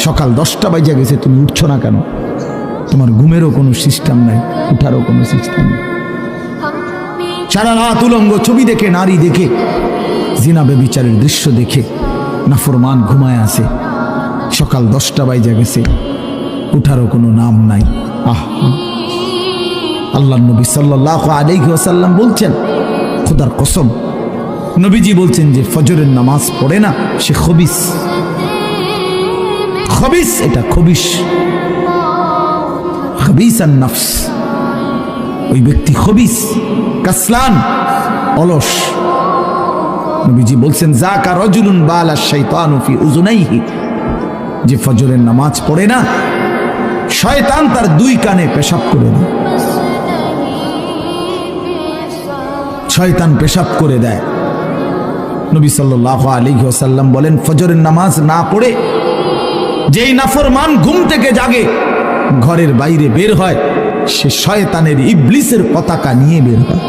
সকাল 10টা বাজে গেছে, তুমি উঠছো না কেন? তোমার ঘুমেরও কোনো সিস্টেম নাই, উঠারও কোনো সিস্টেম নেই। সারা রাত উলঙ্গ ছবি দেখে, নারী দেখে, জিনা ব্যভিচারের দৃশ্য দেখে নাফরমান ঘুমায় আছে। সকাল 10টা বাজে গেছে, উঠারও কোনো নাম নাই। আল্লাহর নবী সাল্লাল্লাহু আলাইহি ওয়াসাল্লাম বলছেন, খোদার কসম, নবীজি বলছেন যে ফজরের নামাজ পড়ে না সে খবিস। খবিস, এটা খবিস, খবিসান নফস। ওই ব্যক্তি খবিস, কাসলান, অলস। নবীজি বলছেন, যাকা রাজুলুন বালা শাইতানু ফি উযুনাইহি, যে ফজরের নামাজ পড়ে না শয়তান তার 2 কানে পেশাব করে দেয়। শয়তান পেশাব করে দেয়। নবী সাল্লাল্লাহু আলাইহি ওয়াসাল্লাম বলেন, ফজরের নামাজ না পড়ে যেই নাফরমান ঘুম থেকে জাগে, ঘরের বাইরে বের হয়, সে শয়তানের ইবলিসের পতাকা নিয়ে বের হয়।